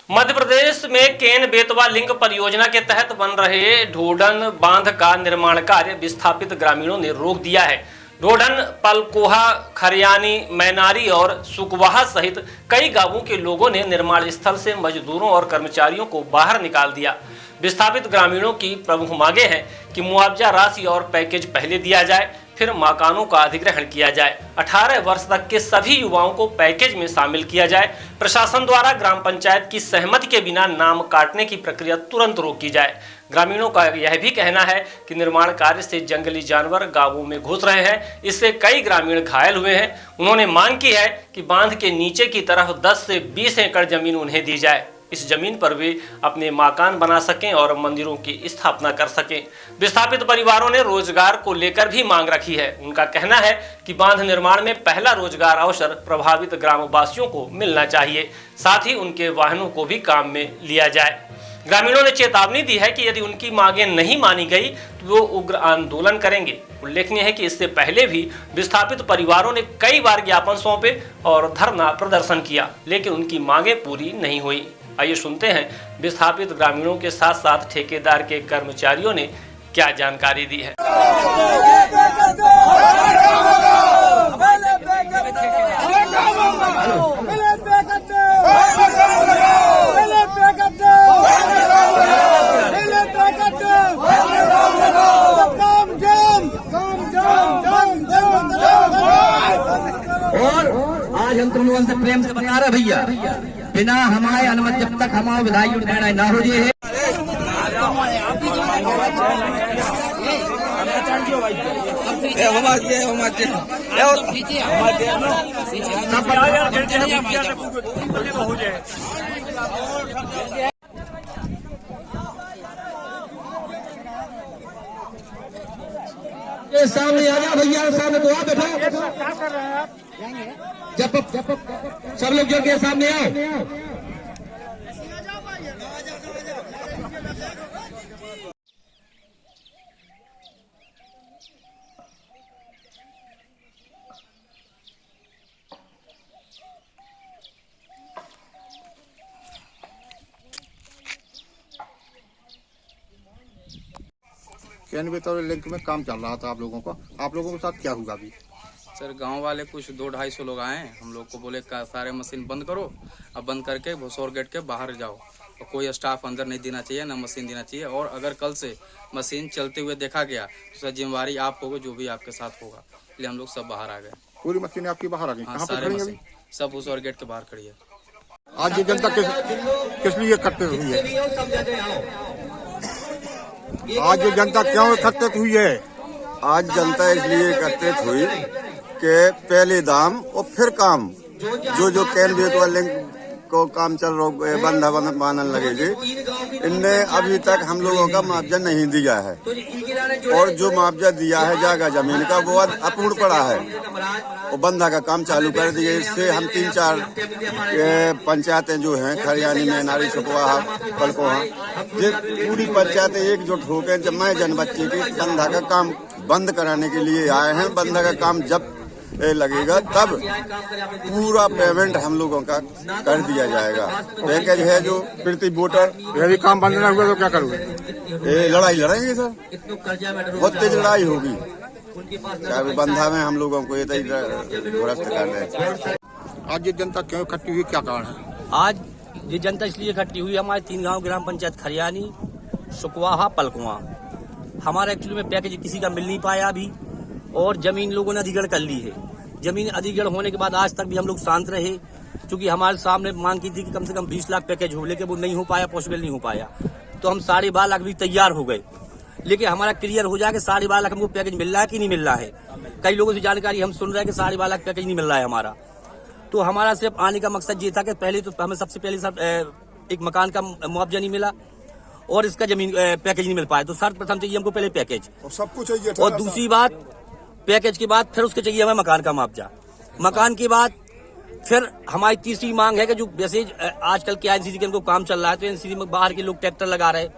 मध्य प्रदेश में केन बेतवा लिंक परियोजना के तहत बन रहे ढोढन बांध का निर्माण कार्य विस्थापित ग्रामीणों ने रोक दिया है। ढोढन, पलकोहा, खरियानी, मैनारी और सुकवाहा सहित कई गांवों के लोगों ने निर्माण स्थल से मजदूरों और कर्मचारियों को बाहर निकाल दिया। विस्थापित ग्रामीणों की प्रमुख मांगे हैं कि मुआवजा राशि और पैकेज पहले दिया जाए, फिर मकानों का अधिग्रहण किया जाए। 18 वर्ष तक के सभी युवाओं को पैकेज में शामिल किया जाए। प्रशासन द्वारा ग्राम पंचायत की सहमति के बिना नाम काटने की प्रक्रिया तुरंत रोकी जाए। ग्रामीणों का यह भी कहना है कि निर्माण कार्य से जंगली जानवर गांवों में घुस रहे हैं, इससे कई ग्रामीण घायल हुए हैं। उन्होंने मांग की है कि बांध के नीचे की तरफ 10 से 20 एकड़ जमीन उन्हें दी जाए। इस जमीन पर वे अपने मकान बना सकें और मंदिरों की स्थापना कर सकें। विस्थापित परिवारों ने रोजगार को लेकर भी मांग रखी है। उनका कहना है कि बांध निर्माण में पहला रोजगार अवसर प्रभावित ग्रामवासियों को मिलना चाहिए, साथ ही उनके वाहनों को भी काम में लिया जाए। ग्रामीणों ने चेतावनी दी है कि यदि उनकी मांगें नहीं मानी गई तो वो उग्र आंदोलन करेंगे। उल्लेखनीय है कि इससे पहले भी विस्थापित परिवारों ने कई बार ज्ञापन सौंपे और धरना प्रदर्शन किया, लेकिन उनकी मांगें पूरी नहीं हुई। आइए सुनते हैं विस्थापित ग्रामीणों के साथ साथ ठेकेदार के कर्मचारियों ने क्या जानकारी दी है। और आज हम तुम लोगों से प्रेम से बता रहे भैया, बिना हमारे अनुमति जब तक हमारा विधायी निर्णय न हो जाए सामने आ जा भैया, सामने तो आ बैठो। क्या कर रहे हैं आप? जब सब लोग जो के सामने आओ। केन बेतवा लिंक में काम चल रहा था आप लोगों के साथ क्या हुआ अभी? सर गांव वाले कुछ 200-250 लोग आए हैं, हम लोग को बोले सारे मशीन बंद करो, अब बंद करके भोसौर गेट के बाहर जाओ और कोई स्टाफ अंदर नहीं देना चाहिए, ना मशीन देना चाहिए। और अगर कल से मशीन चलते हुए देखा गया तो सर जिम्मेवारी आप होगा, जो भी आपके साथ होगा। इसलिए हम लोग सब बाहर आ गए। पूरी मशीनें आपकी बाहर आ गई? हाँ, सारे मशीन सब भोसौर गेट के बाहर खड़ी है। आज ये जनता किस लिए इकट्ठित हुई है? आज ये जनता क्यों इकट्ठित हुई है? आज जनता इसलिए एकत्रित हुई कि पहले दाम और फिर काम, जो केन बेतवा लिंक को काम चल रहा बंधा बनने लगेगी, इनने अभी तक हम लोगों का मुआवजा नहीं दिया है। और जो मुआवजा दिया है जगह जमीन का वो अपूर्ण पड़ा है और बंधा का काम चालू कर दिए। इससे हम 3-4 पंचायतें जो हैं, खरियानी, मैनारी, सुकवाहा, पलकोहा, ये पूरी पंचायतें एकजुट होकर जब मैं जनबच्ची की बंधा का काम बंद कराने के लिए आए हैं। बंधा का काम जब लगेगा तब पूरा पेमेंट हम लोगों का कर दिया जाएगा। पैकेज है जो प्रति वोटर। यदि काम बंद न हुआ तो क्या करोगे? लड़ाई लड़ेंगे सर, बहुत तेज लड़ाई होगी। चाहे बंधा में हम लोगों को ये ध्वस्त कर रहे। आज ये जनता क्यों इकट्ठी हुई, क्या कारण है? आज ये जनता इसलिए इकट्ठी हुई, हमारे 3 गांव ग्राम पंचायत खरियानी, सुकवाहा, पलकुआ, हमारा एक्चुअली में पैकेज किसी का मिल नहीं पाया अभी, और जमीन लोगों ने अधिग्रहण कर ली है। जमीन अधिग्रहण होने के बाद आज तक भी हम लोग शांत रहे, क्योंकि हमारे सामने मांग की थी कि कम से कम 20 लाख पैकेज हो, लेकिन वो नहीं हो पाया, पॉसिबल नहीं हो पाया। तो हम 12.5 लाख भी तैयार हो गए, लेकिन हमारा क्लियर हो जाए कि 12.5 लाख हमको पैकेज मिल रहा है कि नहीं मिल रहा है। कई लोगों से जानकारी हम सुन रहे हैं कि 12.5 लाख पैकेज नहीं मिल रहा है हमारा। तो हमारा सिर्फ आने का मकसद ये था कि पहले तो हमें सबसे पहले एक मकान का मुआवजा नहीं मिला और इसका जमीन पैकेज नहीं मिल पाया। तो सर्वप्रथम चाहिए हमको पहले पैकेज और सब कुछ चाहिए, और दूसरी बात पैकेज के बाद फिर उसके चाहिए हमें मकान का मुआवजा। मकान के बाद फिर हमारी तीसरी मांग है कि जो जैसे आजकल के एनसीसी के काम चल रहा है, तो एनसीसी में बाहर के लोग ट्रैक्टर लगा रहे,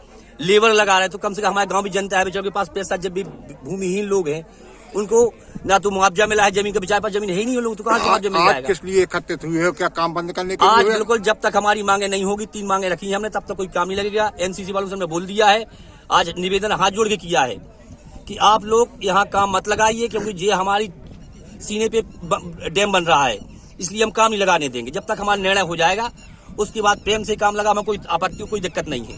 लेबर लगा रहे, तो कम से कम हमारे गांव भी जनता है बेचारों के पास पैसा, जब भी भूमिहीन लोग हैं उनको ना तो मुआवजा मिला है, जमीन के बिचार पर जमीन है ही नहीं, लोग तो कहाँ से मुआवजा मिल आज जाएगा। किस लिए एकत्रित हुए हो? क्या काम बंद करने के आज लिए? बिल्कुल जब तक हमारी मांगे नहीं होगी, 3 मांगे रखी हैं हमने, तब तक कोई काम नहीं लगेगा। एनसीसी वालों से हमने बोल दिया है, आज निवेदन हाथ जोड़ के किया है कि आप लोग यहाँ काम मत लगाइए, क्योंकि ये हमारी सीने पे डैम बन रहा है, इसलिए हम काम नहीं लगाने देंगे। जब तक हमारा निर्णय हो जाएगा उसके बाद प्रेम से काम लगा, हमें कोई आपत्ति कोई दिक्कत नहीं है।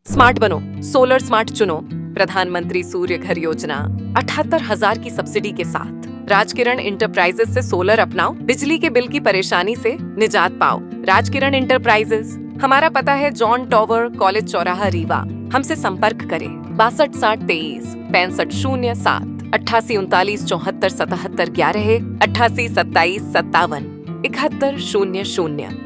स्मार्ट बनो, सोलर स्मार्ट चुनो। प्रधानमंत्री सूर्य घर योजना 78,000 की सब्सिडी के साथ राजकिरण इंटरप्राइजेस से सोलर अपनाओ, बिजली के बिल की परेशानी से निजात पाओ। राजकिरण इंटरप्राइजेस, हमारा पता है जॉन टॉवर, कॉलेज चौराहा, रीवा। हमसे संपर्क करें 62 60 23 65 07 88 39 74 77 11 88 27 57 71 00।